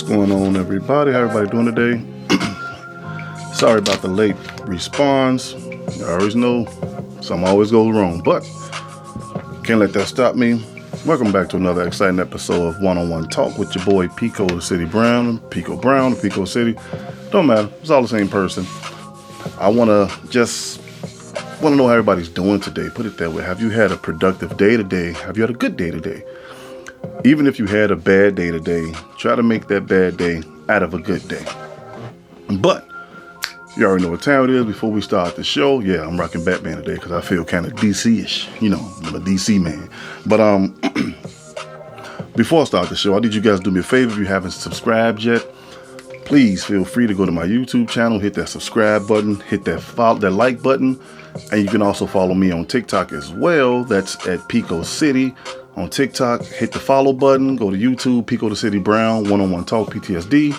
going on, everybody? How everybody doing today? Sorry about the late response. I always know something always goes wrong, but can't let that stop me. Welcome back to another exciting episode of One-on-One Talk with your boy Pico the City Brown, Pico City. Don't matter. It's all the same person. I want to know how everybody's doing today. Put it that way. Have you had a productive day today? Have you had a good day today? Even if you had a bad day today, try to make that bad day out of a good day. But you already know what time it is. Before we start the show, yeah, I'm rocking Batman today because I feel kind of DC-ish. You know, I'm a DC man. But before I start the show, I need you guys to do me a favor. If you haven't subscribed yet, please feel free to go to my YouTube channel, hit that subscribe button, hit that like button, and you can also follow me on TikTok as well. That's at Pico City. On TikTok, hit the follow button, go to YouTube, Pico the City Brown, One-on-One Talk PTSD.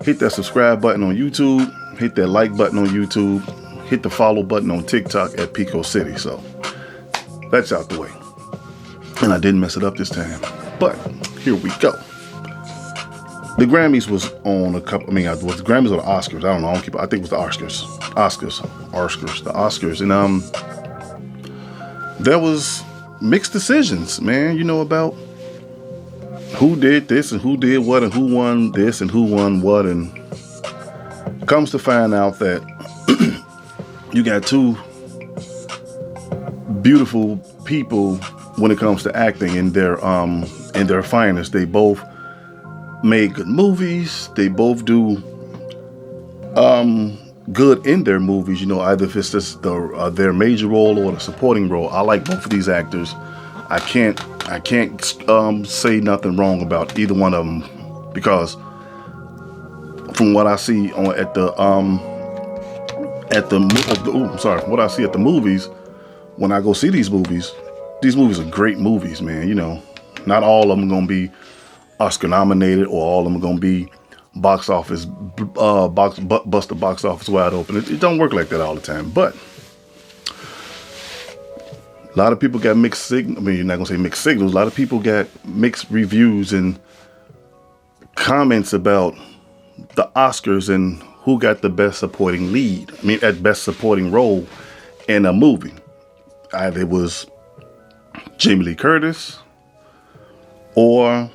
Hit that subscribe button on YouTube, hit that like button on YouTube, hit the follow button on TikTok at Pico City. So that's out the way. And I didn't mess it up this time. But here we go. The Grammys was on a couple, the Grammys or the Oscars? I don't know. I think it was the Oscars. The Oscars. And there was mixed decisions, man, about who did this and who did what and who won this and who won what, and comes to find out that you got two beautiful people when it comes to acting in their finest. They both made good movies. They both do good in their movies, either if it's just their major role or the supporting role. I like both of these actors. I can't say nothing wrong about either one of them, because from what I see what I see at the movies, when I go see these movies are great movies, man. Not all of them are gonna be Oscar nominated, or all of them are gonna be bust the box office wide open. It don't work like that all the time. But a lot of people got mixed signals. I mean, you're not gonna say mixed signals. A lot of people got mixed reviews and comments about the Oscars and who got the best supporting lead. At best supporting role in a movie. Either it was Jamie Lee Curtis or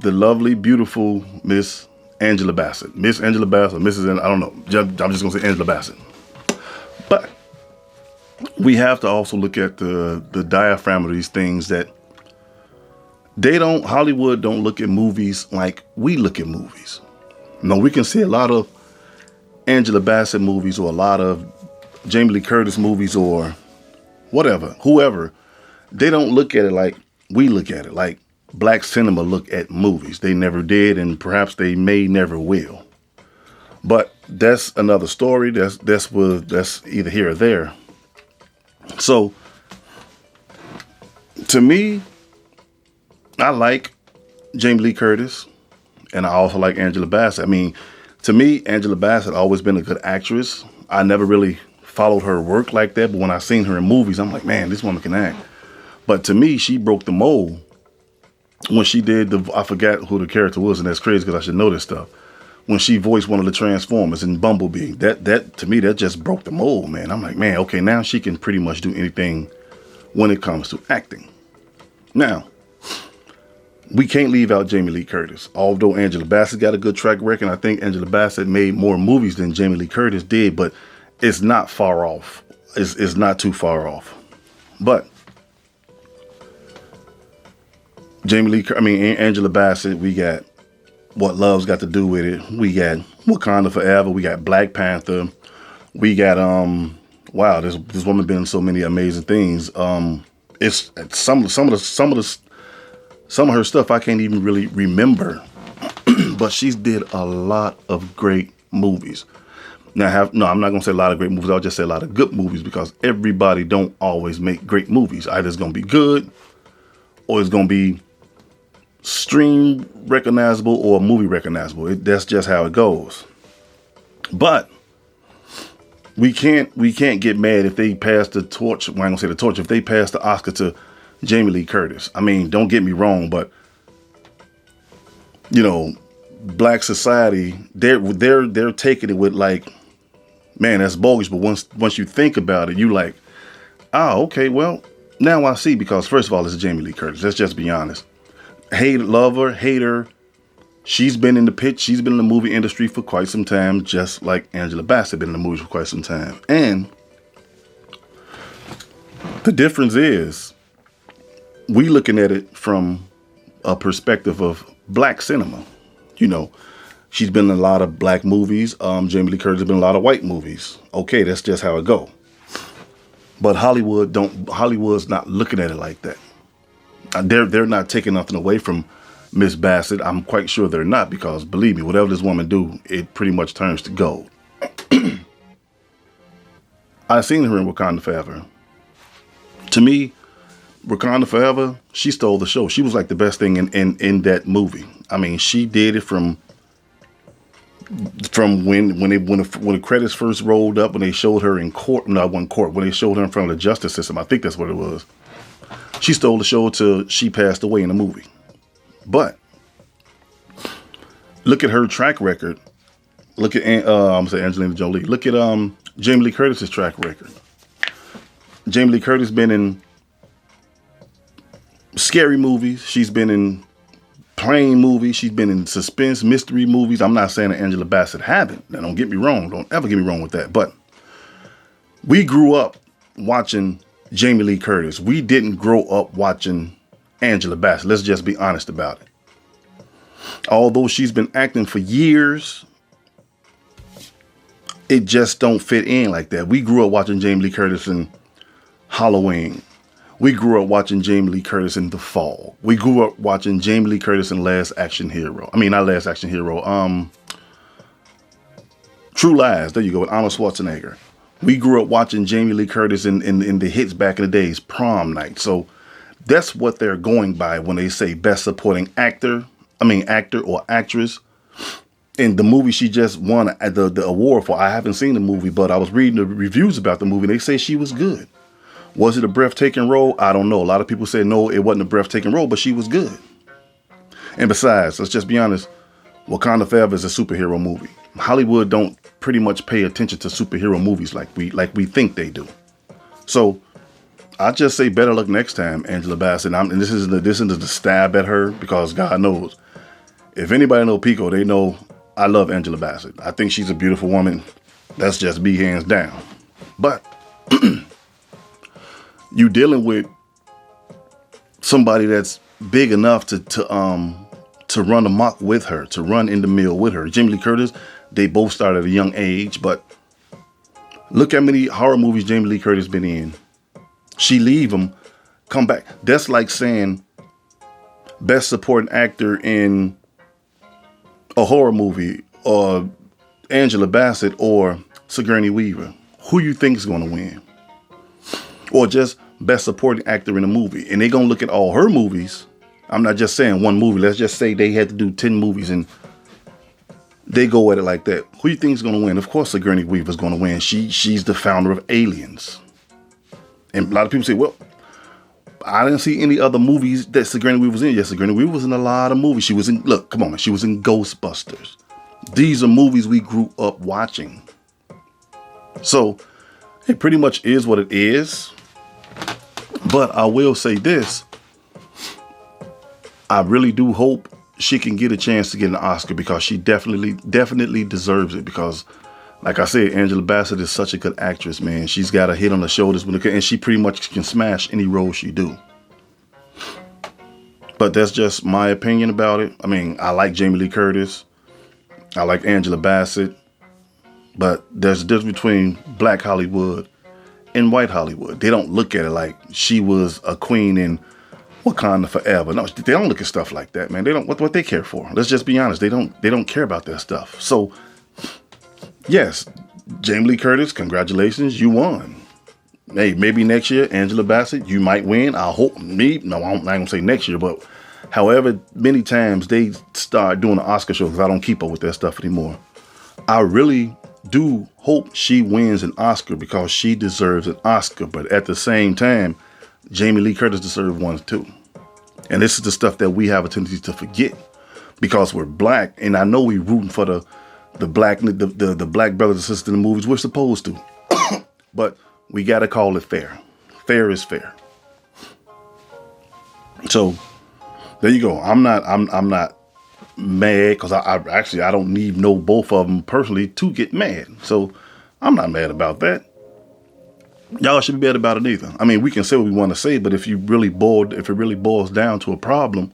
the lovely, beautiful Miss Angela Bassett. Miss Angela Bassett, Mrs. I don't know. I'm just going to say Angela Bassett. But we have to also look at the diaphragm of these things, that Hollywood don't look at movies like we look at movies. We can see a lot of Angela Bassett movies or a lot of Jamie Lee Curtis movies or whatever, whoever. They don't look at it like we look at it, like black cinema look at movies. They never did, and perhaps they may never will. But that's another story. That's either here or there. So, to me, I like Jamie Lee Curtis, and I also like Angela Bassett. To me, Angela Bassett always been a good actress. I never really followed her work like that, but when I seen her in movies, I'm like, man, this woman can act. But to me, she broke the mold when she did I forgot who the character was, and that's crazy because I should know this stuff. When she voiced one of the Transformers in Bumblebee, that to me, that just broke the mold, man. I'm like, man, okay, now she can pretty much do anything when it comes to acting. Now, we can't leave out Jamie Lee Curtis. Although Angela Bassett got a good track record, I think Angela Bassett made more movies than Jamie Lee Curtis did, but it's not far off. It's not too far off. But Angela Bassett, we got What Love's Got to Do with It. We got Wakanda Forever. We got Black Panther. We got wow, this woman been in so many amazing things. It's some of her stuff I can't even really remember, but she's did a lot of great movies. Now, I'm not gonna say a lot of great movies. I'll just say a lot of good movies, because everybody don't always make great movies. Either it's gonna be good, or it's gonna be stream recognizable or movie recognizable. That's just how it goes. But we can't get mad if they pass the torch. Well, I'm gonna say the torch. If they pass the Oscar to Jamie Lee Curtis. Don't get me wrong, but black society, they're taking it with like, man, that's bogus. But once you think about it, you like, oh, okay, well, now I see, because first of all, it's Jamie Lee Curtis. Let's just be honest. Love her, hate her. She's been in the pitch. She's been in the movie industry for quite some time, just like Angela Bassett been in the movies for quite some time. And the difference is, we looking at it from a perspective of black cinema. You know, she's been in a lot of black movies. Jamie Lee Curtis has been in a lot of white movies. Okay, that's just how it go. But Hollywood's not looking at it like that. They're not taking nothing away from Miss Bassett. I'm quite sure they're not, because believe me, whatever this woman do, it pretty much turns to gold. I seen her in Wakanda Forever. To me, Wakanda Forever, she stole the show. She was like the best thing in that movie. I mean, she did it from when the credits first rolled up, when they showed her in court, not one court, when they showed her in front of the justice system. I think that's what it was. She stole the show till she passed away in the movie. But look at her track record. Look at I'm gonna say Angelina Jolie. Look at Jamie Lee Curtis's track record. Jamie Lee Curtis been in scary movies. She's been in plain movies. She's been in suspense, mystery movies. I'm not saying that Angela Bassett haven't. Now, don't get me wrong. Don't ever get me wrong with that. But we grew up watching Jamie Lee Curtis. We didn't grow up watching Angela Bassett. Let's just be honest about it. Although she's been acting for years, it just don't fit in like that. We grew up watching Jamie Lee Curtis in Halloween. We grew up watching Jamie Lee Curtis in The Fall. We grew up watching Jamie Lee Curtis in Last Action Hero. I mean, not Last Action Hero. True Lies. There you go, with Arnold Schwarzenegger. We grew up watching Jamie Lee Curtis in the hits back in the days, Prom Night. So that's what they're going by when they say Best Supporting Actor. I mean, actor or actress. In the movie she just won the award for. I haven't seen the movie, but I was reading the reviews about the movie. They say she was good. Was it a breathtaking role? I don't know. A lot of people say no, it wasn't a breathtaking role, but she was good. And besides, let's just be honest, Wakanda Forever is a superhero movie. Hollywood don't pretty much pay attention to superhero movies like we think they do. So I just say better luck next time, Angela Bassett. And this isn't the stab at her, because God knows, if anybody know Pico, they know I love Angela Bassett. I think she's a beautiful woman. That's just me, hands down. But you dealing with somebody that's big enough to run amok with her, to run in the mill with her. Jamie Lee Curtis, they both started at a young age, but look how many horror movies Jamie Lee Curtis been in. She leave them, come back. That's like saying Best Supporting Actor in a horror movie, or Angela Bassett or Sigourney Weaver. Who you think is going to win? Or just Best Supporting Actor in a movie. And they're going to look at all her movies. I'm not just saying one movie. Let's just say they had to do 10 movies and they go at it like that. Who you think is going to win? Of course, Sigourney Weaver is going to win. She's the founder of Aliens. And a lot of people say, well, I didn't see any other movies that Sigourney Weaver was in. Yes, Sigourney Weaver was in a lot of movies. She was in, look, come on, man. She was in Ghostbusters. These are movies we grew up watching. So it pretty much is what it is. But I will say this. I really do hope she can get a chance to get an Oscar, because she definitely deserves it. Because, like I said, Angela Bassett is such a good actress, man. She's got a head on her shoulders, and she pretty much can smash any role she do. But that's just my opinion about it. I mean, I like Jamie Lee Curtis. I like Angela Bassett. But there's a difference between Black Hollywood and White Hollywood. They don't look at it like she was a queen in Wakanda Forever. No, they don't look at stuff like that, man. They don't what they care for. Let's just be honest. They don't care about that stuff. So yes, Jamie Lee Curtis, congratulations, you won. Hey, maybe next year, Angela Bassett, you might win. I hope no, I'm not gonna say next year, but however many times they start doing the Oscar show, because I don't keep up with that stuff anymore. I really do hope she wins an Oscar, because she deserves an Oscar. But at the same time, Jamie Lee Curtis deserves one too. And this is the stuff that we have a tendency to forget. because we're black, and I know we rooting for the black brothers and sisters in the movies. We're supposed to, but we got to call it fair. Fair is fair. So there you go. I'm not mad because I don't need know both of them personally to get mad. So I'm not mad about that. Y'all should be mad about it either. I mean, we can say what we want to say, but if it really boils down to a problem,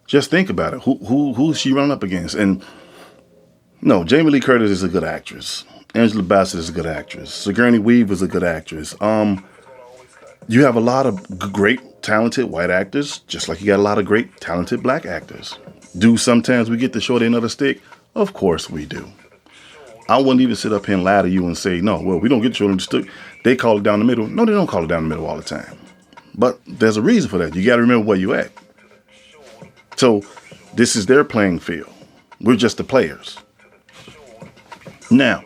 just think about it. Who's she running up against? And no, Jamie Lee Curtis is a good actress. Angela Bassett is a good actress. Sigourney Weaver is a good actress. You have a lot of great, talented white actors, just like you got a lot of great, talented black actors. Do sometimes we get the short end of the stick? Of course we do. I wouldn't even sit up here and lie to you and say, no, well, we don't get the short end of the stick. They call it down the middle. No, they don't call it down the middle all the time. But there's a reason for that. You got to remember where you at. So this is their playing field. We're just the players. Now,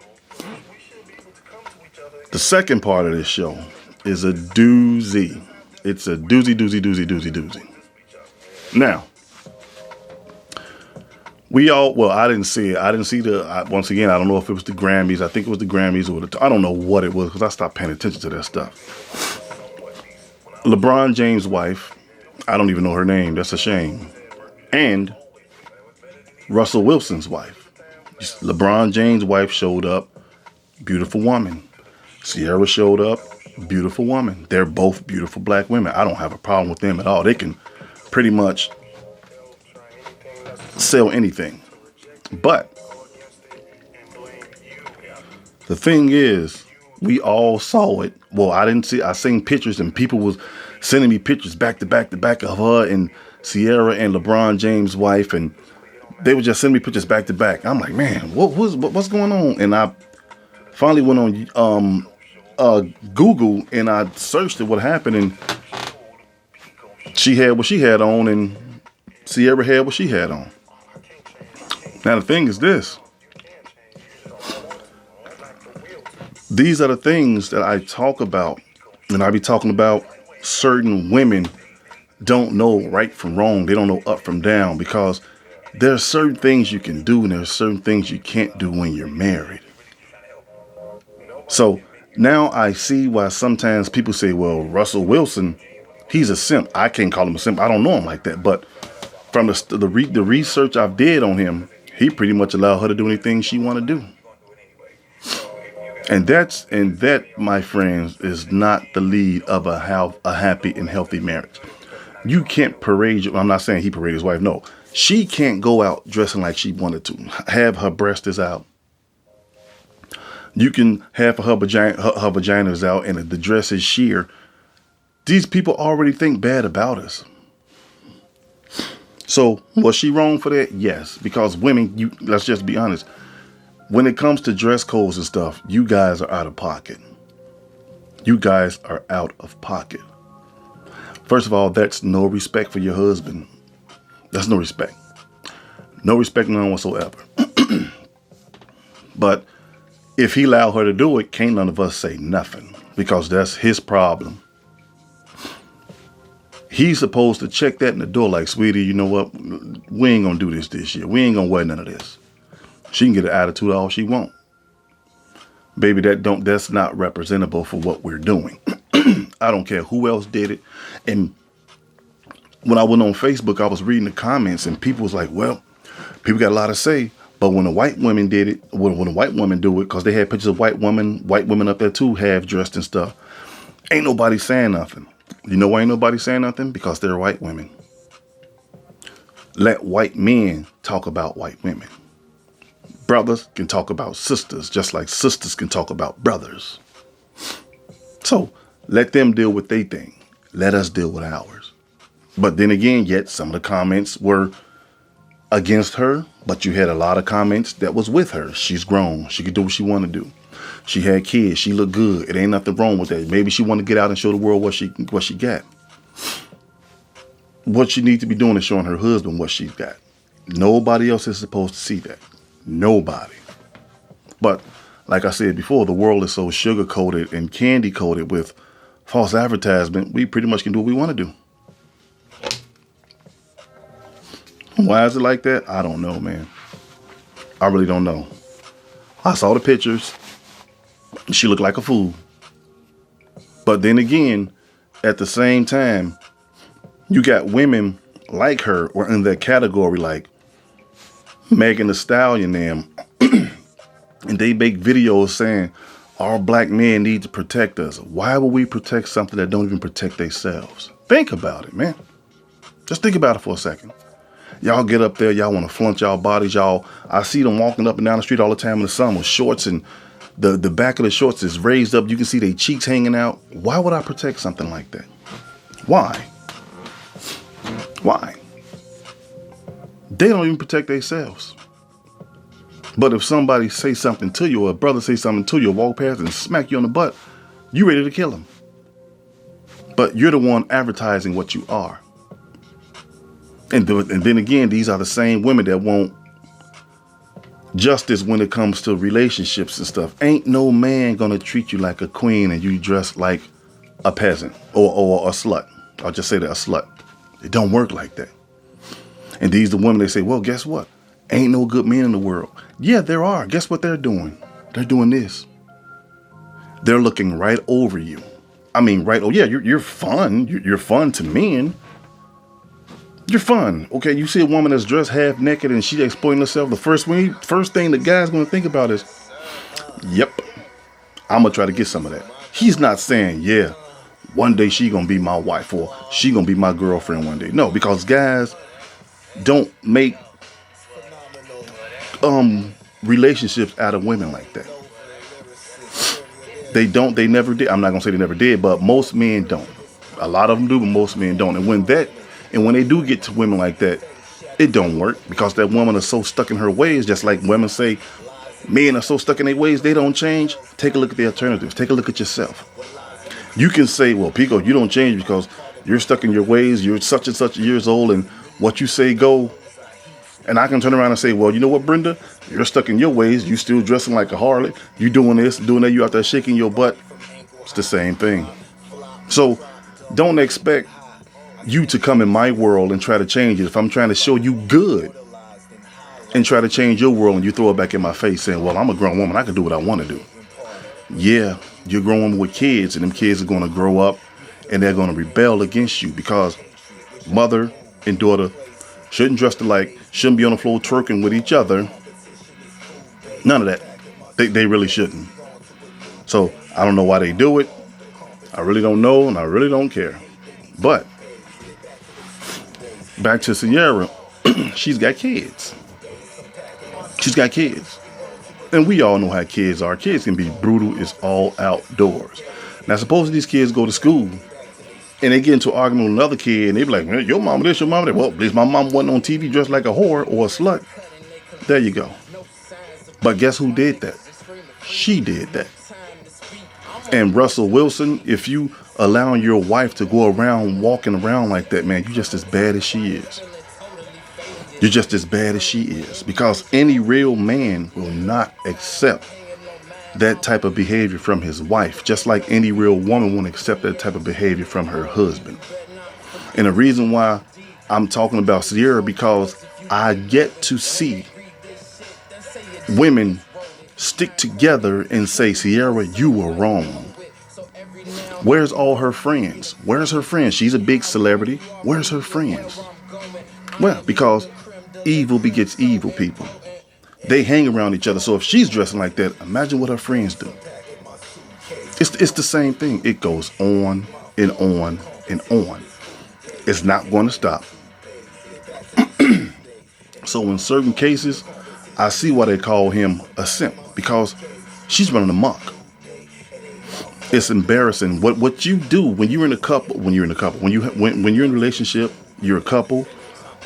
the second part of this show is a doozy. It's a doozy. Now, I didn't see it. I didn't see once again, I don't know if it was the Grammys. I think it was the Grammys I don't know what it was because I stopped paying attention to that stuff. LeBron James' wife, I don't even know her name. That's a shame. And Russell Wilson's wife. LeBron James' wife showed up. Beautiful woman. Ciara showed up. Beautiful woman. They're both beautiful black women. I don't have a problem with them at all. They can pretty much sell anything. But the thing is, we all saw it. Well, I seen pictures and people was sending me pictures back to back of her and Ciara and LeBron James' wife, and they would just send me pictures back to back. I'm like, man, what's going on? And I finally went on Google and I searched it, what happened, and she had what she had on and Ciara had what she had on. Now the thing is this. These are the things that I talk about, and I be talking about certain women don't know right from wrong. They don't know up from down because there are certain things you can do and there are certain things you can't do when you're married. So now I see why sometimes people say, well, Russell Wilson, he's a simp. I can't call him a simp. I don't know him like that. But from the research I've did on him, he pretty much allowed her to do anything she want to do. And that, my friends, is not the lead of a happy and healthy marriage. You can't parade. I'm not saying he paraded his wife. No, she can't go out dressing like she wanted to. Have her breasts out. You can have her vaginas out and the dress is sheer. These people already think bad about us. So was she wrong for that? Yes, because women, let's just be honest. When it comes to dress codes and stuff, you guys are out of pocket. You guys are out of pocket. First of all, that's no respect for your husband. That's no respect. No respect, none whatsoever. But if he allowed her to do it, can't none of us say nothing because that's his problem. He's supposed to check that in the door like, sweetie, you know what? We ain't going to do this year. We ain't going to wear none of this. She can get an attitude all she want. Baby, that's not representable for what we're doing. I don't care who else did it. And when I went on Facebook, I was reading the comments and people was like, well, people got a lot to say. But when the white women did it, when the white women do it, because they had pictures of white women up there too, half dressed and stuff. Ain't nobody saying nothing. You know why ain't nobody saying nothing? Because they're white women. Let white men talk about white women. Brothers can talk about sisters, just like sisters can talk about brothers. So let them deal with their thing. Let us deal with ours. But then again, yet some of the comments were against her, but you had a lot of comments that was with her. She's grown. She could do what she want to do. She had kids. She looked good. It ain't nothing wrong with that. Maybe she want to get out and show the world what she got. What she needs to be doing is showing her husband what she's got. Nobody else is supposed to see that. Nobody. But like I said before, the world is so sugar-coated and candy-coated with false advertisement, we pretty much can do what we want to do. Why is it like that? I don't know, man. I really don't know. I saw the pictures. She looked like a fool. But then again, at the same time, you got women like her or in that category like Megan Thee Stallion them. And they make videos saying all black men need to protect us. Why would we protect something that don't even protect themselves? Think about it, man. Just think about it for a second. Y'all get up there, y'all want to flaunt y'all bodies, y'all. I see them walking up and down the street all the time in the summer with shorts, and the back of the shorts is raised up. You can see their cheeks hanging out. Why would I protect something like that? Why? Why? They don't even protect themselves. But if somebody say something to you, or a brother say something to you, or walk past and smack you on the butt, you ready to kill him. But you're the one advertising what you are. And then again, these are the same women that want justice when it comes to relationships and stuff. Ain't no man gonna treat you like a queen and you dress like a peasant or a slut. I'll just say that, a slut. It don't work like that. And these the women, they say, well, guess what? Ain't no good men in the world. Yeah, there are. Guess what they're doing? They're doing this. They're looking right over you. I mean, right. Oh, yeah, you're fun. You're fun to men. You're fun. Okay, you see a woman that's dressed half naked and she's exploiting herself. The first thing the guy's going to think about is, yep, I'm going to try to get some of that. He's not saying, yeah, one day she going to be my wife or she going to be my girlfriend one day. No, because guys don't make relationships out of women like that. They don't. They never did. I'm not going to say they never did, but most men don't. A lot of them do, but most men don't. And when they do get to women like that, it don't work because that woman is so stuck in her ways. Just like women say, men are so stuck in their ways, they don't change. Take a look at the alternatives. Take a look at yourself. You can say, well, Pico, you don't change because you're stuck in your ways. You're such and such years old and what you say go. And I can turn around and say, well, you know what, Brenda? You're stuck in your ways. You still dressing like a harlot. You doing this, doing that. You out there shaking your butt. It's the same thing. So don't expect you to come in my world and try to change it. If I'm trying to show you good and try to change your world and you throw it back in my face saying, well, I'm a grown woman. I can do what I want to do. Yeah, you're a grown woman with kids and them kids are going to grow up and they're going to rebel against you because mother and daughter shouldn't dress alike, shouldn't be on the floor twerking with each other. None of that. They really shouldn't. So I don't know why they do it. I really don't know and I really don't care. But back to Ciara, she's got kids. She's got kids. And we all know how kids are. Kids can be brutal. It's all outdoors. Now, suppose these kids go to school and they get into an argument with another kid and they be like, hey, your mama this, your mama that. Well, at least my mom wasn't on TV dressed like a whore or a slut. There you go. But guess who did that? She did that. And Russell Wilson, if you allowing your wife to go around walking around like that, man, you're just as bad as she is. You're just as bad as she is. Because any real man will not accept that type of behavior from his wife, just like any real woman won't accept that type of behavior from her husband. And the reason why I'm talking about Ciara, because I get to see women stick together and say, Ciara, you were wrong. Where's all her friends? Where's her friends? She's a big celebrity. Where's her friends? Well, because evil begets evil, people. They hang around each other. So if she's dressing like that, imagine what her friends do. It's the same thing. It goes on and on and on. It's not going to stop. So in certain cases, I see why they call him a simp, because she's running amok. It's embarrassing what you do when you're in a couple. When you're in a relationship, you're a couple,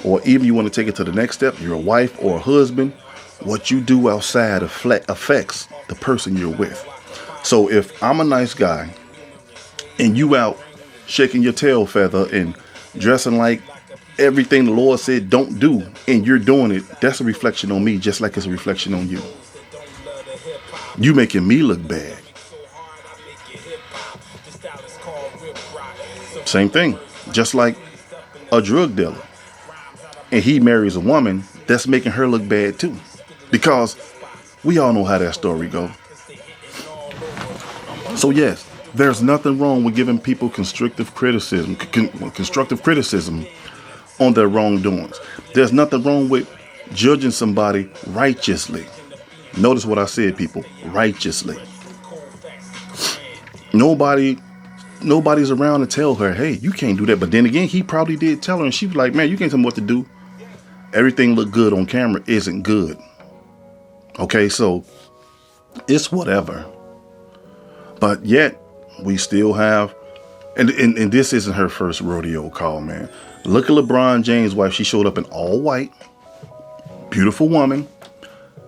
or even you want to take it to the next step. You're a wife or a husband. What you do outside affects the person you're with. So if I'm a nice guy and you out shaking your tail feather and dressing like everything the Lord said don't do, and you're doing it, that's a reflection on me, just like it's a reflection on you. You making me look bad. Same thing. Just like a drug dealer. and he marries a woman, that's making her look bad too. Because we all know how that story goes. So yes, there's nothing wrong with giving people constructive criticism on their wrongdoings. There's nothing wrong with judging somebody righteously. Notice what I said, people, righteously. Nobody's around to tell her, hey, you can't do that. But then again, he probably did tell her, and she was like, man, you can't tell me what to do. Everything looked good on camera isn't good. Okay, so it's whatever. But yet, we still have, and this isn't her first rodeo call, man. Look at LeBron James' wife. She showed up in all white. Beautiful woman.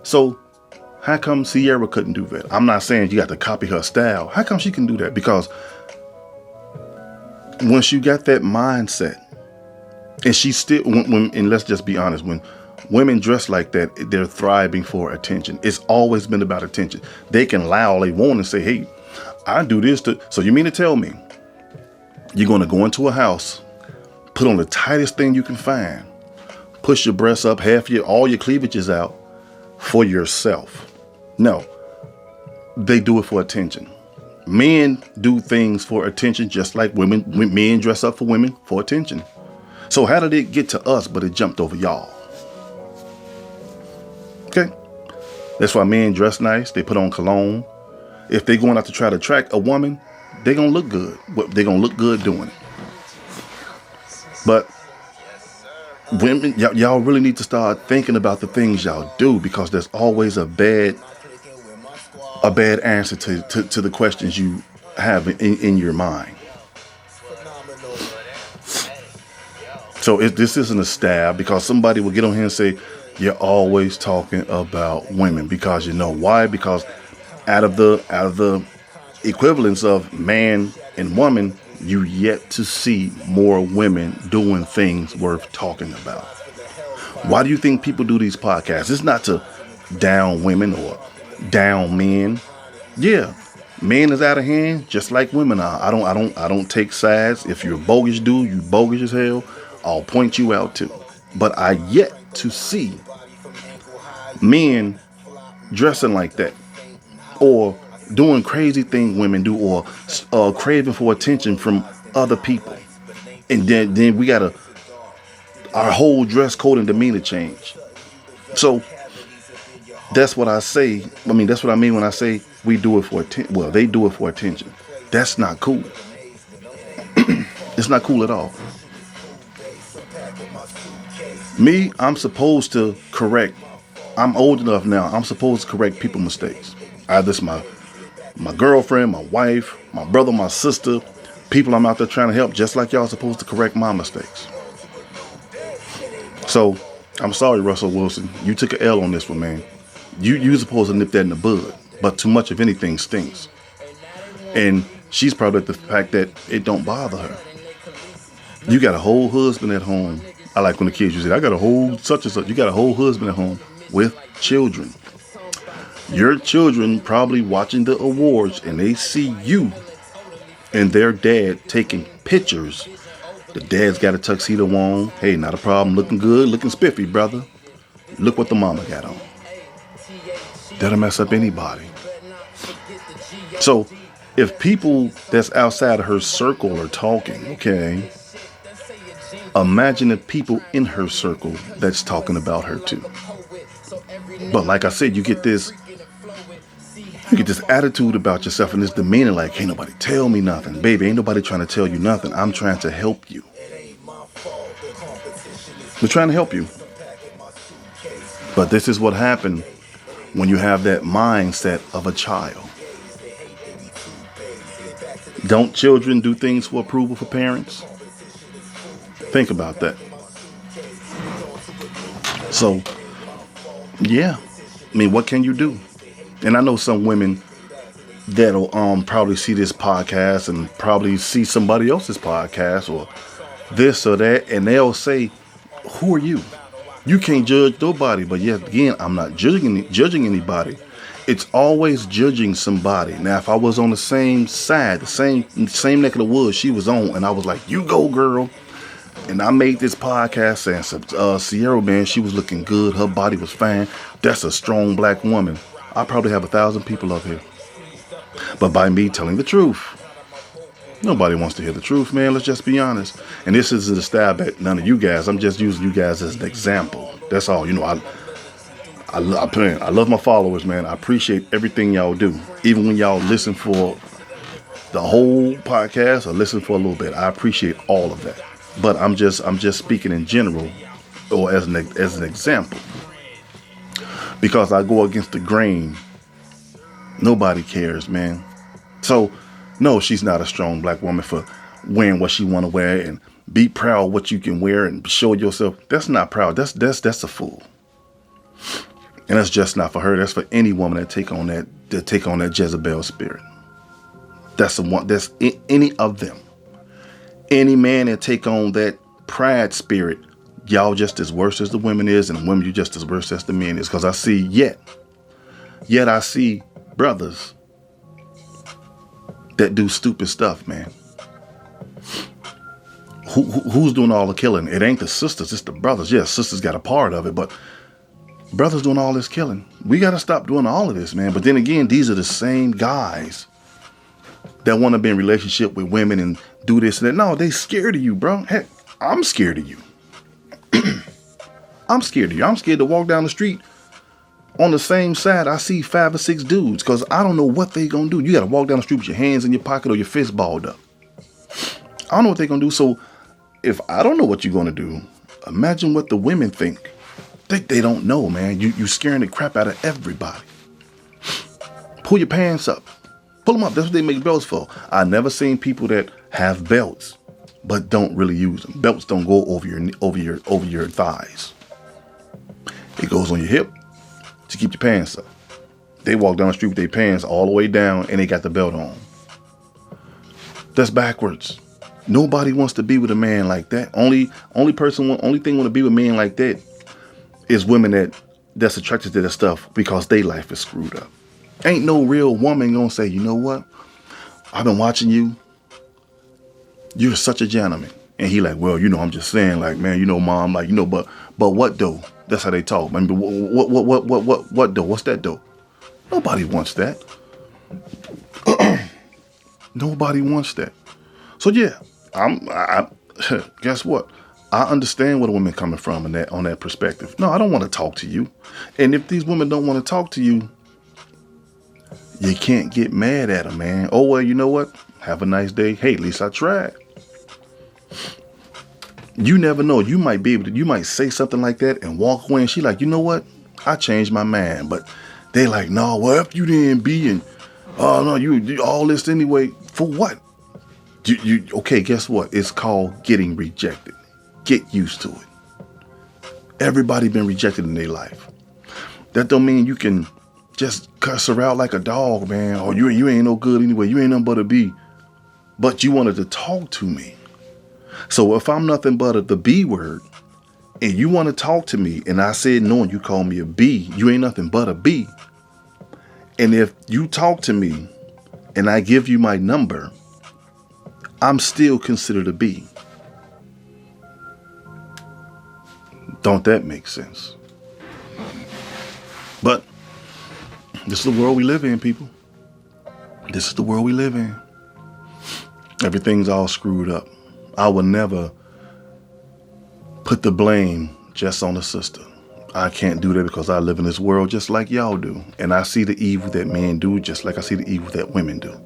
So, how come Ciara couldn't do that? I'm not saying you got to copy her style. How come she can do that? Because once you got that mindset, and she still, and let's just be honest, when women dress like that, they're thriving for attention. It's always been about attention. They can lie all they want and say, hey, I do this to, so you mean to tell me you're going to go into a house, put on the tightest thing you can find, push your breasts up, all your cleavages out for yourself? No, they do it for attention. Men do things for attention, just like men dress up for women for attention. So how did it get to us, but it jumped over y'all? Okay. That's why men dress nice. They put on cologne. If they're going out to try to attract a woman, they're going to look good. They're going to look good doing it. But women, y'all really need to start thinking about the things y'all do, because there's always a bad answer to the questions you have in your mind. So this isn't a stab, because somebody will get on here and say, you're always talking about women. Because you know why? Because out of the equivalence of man and woman, you yet to see more women doing things worth talking about. Why do you think people do these podcasts? It's not to down women or down men. Yeah, men is out of hand, just like women are. I don't take sides. If you're a bogus dude, you bogus as hell, I'll point you out too. But I yet to see men dressing like that, or doing crazy things women do, or craving for attention from other people. And then we got our whole dress code and demeanor change. So that's what I say. I mean, that's what I mean when I say we do it for attention. Well, they do it for attention. That's not cool. It's not cool at all. Me, I'm supposed to correct. I'm old enough now. I'm supposed to correct people's mistakes. Either it's my girlfriend, my wife, my brother, my sister, people I'm out there trying to help, just like y'all supposed to correct my mistakes. So, I'm sorry, Russell Wilson. You took an L on this one, man. You supposed to nip that in the bud. But too much of anything stinks. And she's proud of the fact that it don't bother her. You got a whole husband at home. I like when the kids, you say, I got a whole such and such. You got a whole husband at home with children. Your children probably watching the awards, and they see you and their dad taking pictures. The dad's got a tuxedo on. Hey, not a problem. Looking good. Looking spiffy, brother. Look what the mama got on. That'll mess up anybody. So if people that's outside of her circle are talking, okay, imagine if people in her circle that's talking about her too. But like I said, you get this attitude about yourself and this demeanor, like, ain't nobody tell me nothing. Baby, ain't nobody trying to tell you nothing. I'm trying to help you. We're trying to help you. But this is what happened when you have that mindset of a child. Don't children do things for approval for parents? Think about that. So, yeah. I mean, what can you do? And I know some women that'll probably see this podcast and probably see somebody else's podcast or this or that, and they'll say, who are you? You can't judge nobody. But yet again, I'm not judging anybody. It's always judging somebody. Now, if I was on the same side, the same neck of the woods she was on, and I was like, you go, girl, And I made this podcast saying, Ciara, man, she was looking good. Her body was fine. That's a strong black woman. I probably have 1,000 people up here. But by me telling the truth, nobody wants to hear the truth, man. Let's just be honest. And this isn't a stab at none of you guys. I'm just using you guys as an example. That's all. You know, I love my followers, man. I appreciate everything y'all do. Even when y'all listen for the whole podcast or listen for a little bit, I appreciate all of that. But I'm just speaking in general, or as an example, because I go against the grain. Nobody cares, man. So, no, she's not a strong black woman for wearing what she want to wear and be proud of what you can wear and show yourself. That's not proud. That's a fool. And that's just not for her. That's for any woman that take on that Jezebel spirit. That's the one. That's any of them. Any man that take on that pride spirit, y'all just as worse as the women is, and women you just as worse as the men is. Because I see yet I see brothers that do stupid stuff, man. Who's doing all the killing? It ain't the sisters, it's the brothers. Yes, sisters got a part of it, but brothers doing all this killing. We got to stop doing all of this, man. But then again, these are the same guys that want to be in relationship with women and do this and that. No, they scared of you, bro. Heck, I'm scared of you. I'm scared of you. I'm scared to walk down the street. On the same side, I see 5 or 6 dudes because I don't know what they going to do. You got to walk down the street with your hands in your pocket or your fist balled up. I don't know what they going to do. So if I don't know what you're going to do, imagine what the women think. They don't know, man. You scaring the crap out of everybody. Pull your pants up. Pull them up. That's what they make belts for. I never seen people that have belts but don't really use them. Belts don't go over your thighs. It goes on your hip to keep your pants up. They walk down the street with their pants all the way down and they got the belt on. That's backwards. Nobody wants to be with a man like that. Only thing want to be with men like that is women that's attracted to that stuff because their life is screwed up. Ain't no real woman gonna say, you know what? I've been watching you. You're such a gentleman. And he like, well, you know, I'm just saying, like, man, you know, mom, like, you know, but what though? That's how they talk. I mean, what though? What's that though? Nobody wants that. Nobody wants that. So yeah, I guess what? I understand where the women coming from on that perspective. No, I don't want to talk to you. And if these women don't want to talk to you, you can't get mad at them, man. Oh, well, you know what? Have a nice day. Hey, at least I tried. You never know. You might say something like that and walk away and she like, you know what? I changed my mind. But they like, no, well, if you didn't be and, oh, no, you all this anyway. For what? Okay, guess what? It's called getting rejected. Get used to it. Everybody been rejected in their life. That don't mean you can just cuss her out like a dog, man. Or you ain't no good anyway. You ain't nothing but a B. But you wanted to talk to me. So if I'm nothing but the B word and you want to talk to me and I said no and you call me a B, you ain't nothing but a B. And if you talk to me and I give you my number, I'm still considered a B. Don't that make sense? But this is the world we live in, people. This is the world we live in. Everything's all screwed up. I will never put the blame just on the sister. I can't do that because I live in this world just like y'all do. And I see the evil that men do just like I see the evil that women do.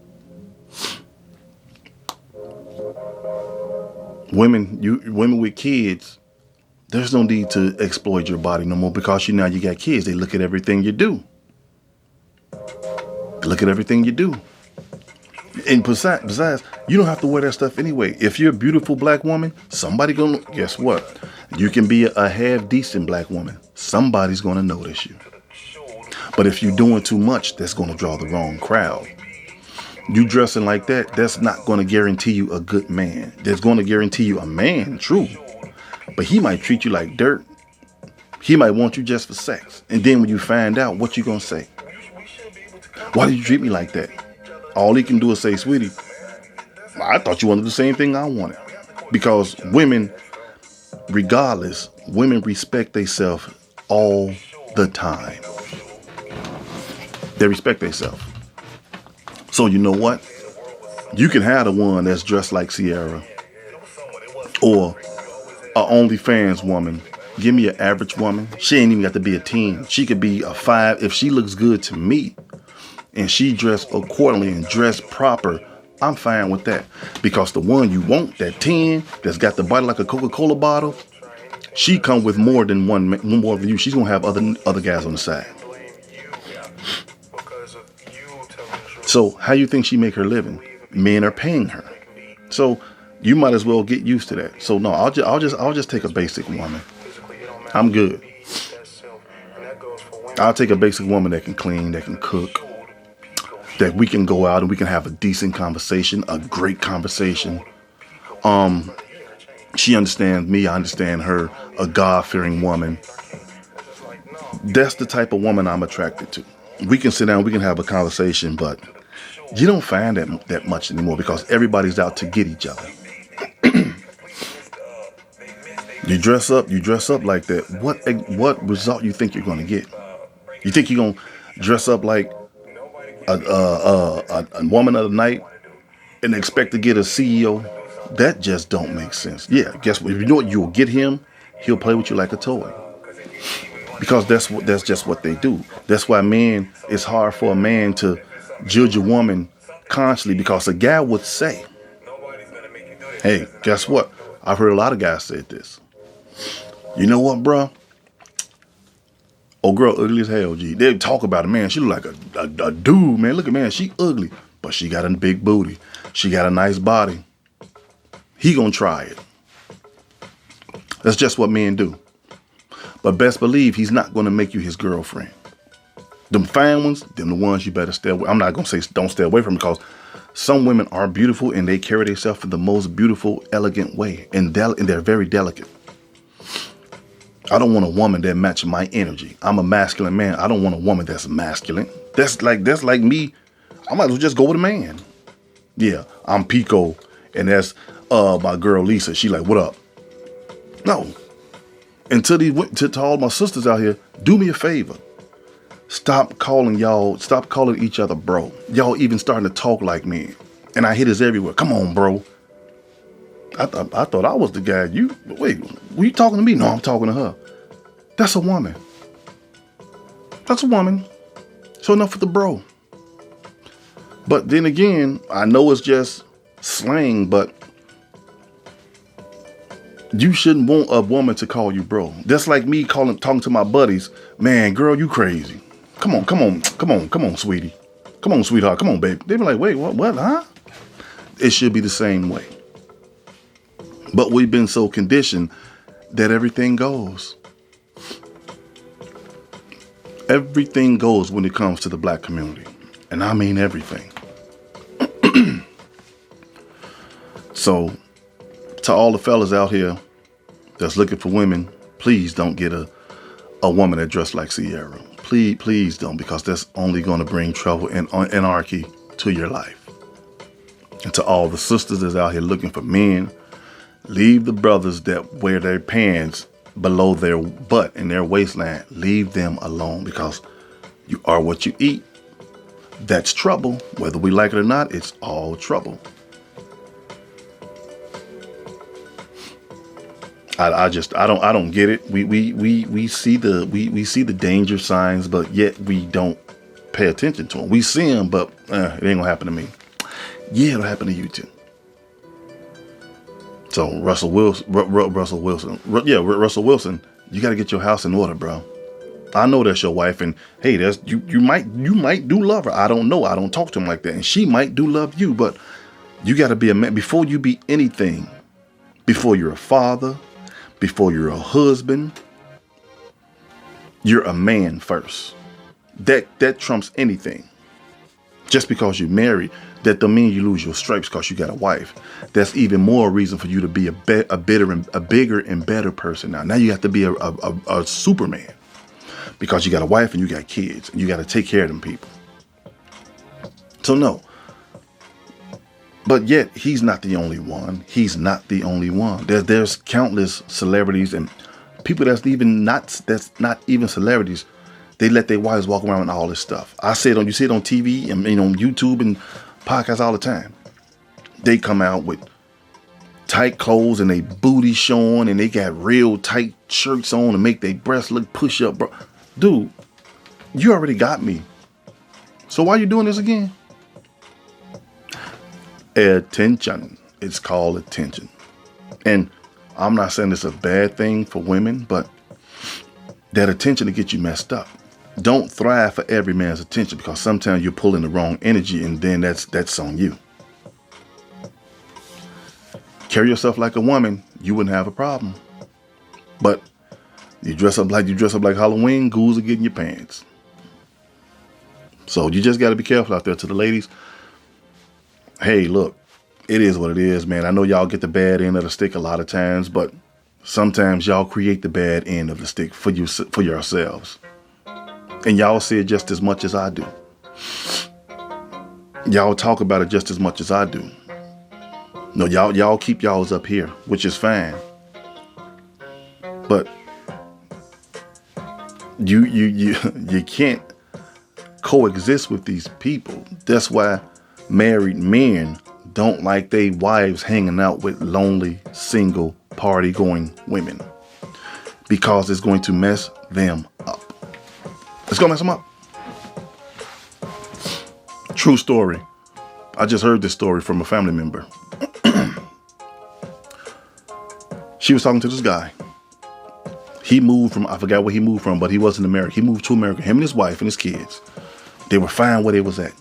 Women with kids, there's no need to exploit your body no more because you got kids. They look at everything you do. Look at everything you do. And besides, you don't have to wear that stuff anyway. If you're a beautiful black woman, guess what? You can be a half decent black woman. Somebody's going to notice you. But if you're doing too much, that's going to draw the wrong crowd. You dressing like that, that's not going to guarantee you a good man. That's going to guarantee you a man, true. But he might treat you like dirt. He might want you just for sex. And then when you find out, what you going to say? Why did you treat me like that? All he can do is say, sweetie, I thought you wanted the same thing I wanted. Because women, regardless, women respect themselves all the time. They respect themselves. So you know what? You can have the one that's dressed like Ciara or a OnlyFans woman. Give me an average woman. She ain't even got to be a 10. She could be a 5 if she looks good to me and she dressed accordingly and dressed proper. I'm fine with that, because the one you want, that 10 that's got the body like a Coca-Cola bottle, she come with more than one more than you. She's gonna have other guys on the side. So how you think she make her living? Men are paying her. So you might as well get used to that. So no, I'll just take a basic woman. I'm good. I'll take a basic woman that can clean, that can cook, that we can go out and we can have a decent conversation, a great conversation. She understands me, I understand her, a God-fearing woman. That's the type of woman I'm attracted to. We can sit down, we can have a conversation, but you don't find that much anymore because everybody's out to get each other. You dress up like that. What result you think you're going to get? You think you're going to dress up like a woman of the night and expect to get a CEO? That just don't make sense. Yeah, guess what? You know what? You'll get him. He'll play with you like a toy. Because that's just what they do. That's why it's hard for a man to judge a woman constantly, because a guy would say, hey, guess what? I've heard a lot of guys say this. You know what, bro? Oh, girl, ugly as hell, G. They talk about it, man. She look like a dude, man. Look at, man, she ugly, but she got a big booty. She got a nice body. He gonna try it. That's just what men do. But best believe he's not gonna make you his girlfriend. Them fine ones, them the ones you better stay away. I'm not gonna say don't stay away from, because some women are beautiful and they carry themselves in the most beautiful, elegant way, and they're very delicate. I don't want a woman that matches my energy. I'm a masculine man. I don't want a woman that's masculine. That's like me. I might as well just go with a man. Yeah, I'm Pico, and that's my girl Lisa. She like, what up? No. And to all my sisters out here, do me a favor. Stop calling each other bro. Y'all even starting to talk like men. And I hear this everywhere. Come on, bro. I thought I was the guy. Wait, were you talking to me? No, I'm talking to her. That's a woman. That's a woman. So enough with the bro. But then again, I know it's just slang, but you shouldn't want a woman to call you bro. That's like me talking to my buddies. Man, girl, you crazy. Come on, sweetie. Come on, sweetheart. Come on, baby. They be like, wait, what, huh? It should be the same way. But we've been so conditioned that everything goes. Everything goes when it comes to the black community. And I mean everything. So, to all the fellas out here that's looking for women, please don't get a woman that dressed like Ciara. Please don't, because that's only going to bring trouble and anarchy to your life. And to all the sisters that's out here looking for men, leave the brothers that wear their pants below their butt in their waistline. Leave them alone, because you are what you eat. That's trouble. Whether we like it or not, it's all trouble. I don't get it. We see the danger signs, but yet we don't pay attention to them. We see them, but it ain't gonna happen to me. Yeah, it'll happen to you too. So Russell Wilson, you got to get your house in order, bro. I know that's your wife, and hey, you might do love her. I don't know. I don't talk to him like that, and she might do love you, but you got to be a man before you be anything. Before you're a father, before you're a husband, you're a man first. That trumps anything. Just because you're married, that don't mean you lose your stripes because you got a wife. That's even more reason for you to be a bigger and better person. Now you have to be a Superman, because you got a wife and you got kids and you got to take care of them people. So no, But yet, he's not the only one. He's not the only one. There's countless celebrities and people that's not even celebrities. They let their wives walk around with all this stuff. You see it on TV and on YouTube and podcasts all the time. They come out with tight clothes and they booty showing and they got real tight shirts on to make their breasts look push up, bro. Dude, you already got me. So why are you doing this again? Attention. It's called attention. And I'm not saying it's a bad thing for women, but that attention to get you messed up. Don't thrive for every man's attention, because sometimes you're pulling the wrong energy and then that's on you. Carry yourself like a woman, you wouldn't have a problem. But you dress up like Halloween, ghouls are getting your pants. So you just got to be careful out there. To the ladies, hey, look, it is what it is, man. I know y'all get the bad end of the stick a lot of times, but sometimes y'all create the bad end of the stick for yourselves. And y'all see it just as much as I do. Y'all talk about it just as much as I do. No, y'all keep y'all's up here, which is fine. But you can't coexist with these people. That's why married men don't like their wives hanging out with lonely, single, party-going women, because it's going to mess them up. It's going to mess them up. True story. I just heard this story from a family member. She was talking to this guy. He moved from, I forgot where he moved from, but he wasn't American. He moved to America, him and his wife and his kids. They were fine where they was at.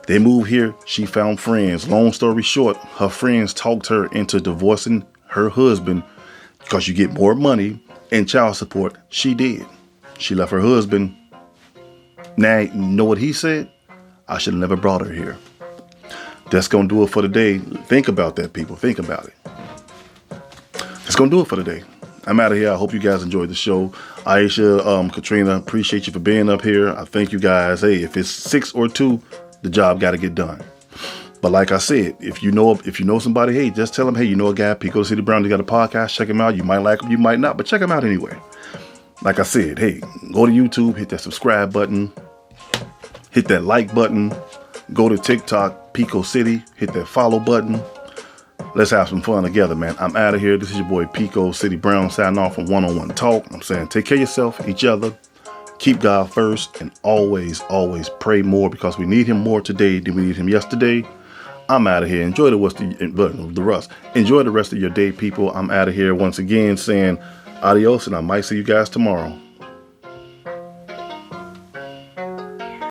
They moved here. She found friends. Long story short, her friends talked her into divorcing her husband because you get more money and child support. She did. She left her husband. Now, you know what he said? I should have never brought her here. That's going to do it for the day. Think about that, people. Think about it. That's going to do it for the day. I'm out of here. I hope you guys enjoyed the show. Aisha, Katrina, appreciate you for being up here. I thank you guys. Hey, if it's 6 or 2, the job got to get done. But like I said, if you know somebody, hey, just tell them, hey, you know a guy, Pico City Brown, he got a podcast. Check him out. You might like him, you might not, but check him out anyway. Like I said, hey, go to YouTube, hit that subscribe button, hit that like button, go to TikTok, Pico City, hit that follow button. Let's have some fun together, man. I'm out of here. This is your boy Pico City Brown signing off from One-on-One Talk. I'm saying take care of yourself, each other, keep God first, and always, always pray more, because we need him more today than we need him yesterday. I'm out of here. Enjoy the rest of your day, people. I'm out of here once again saying adios, and I might see you guys tomorrow.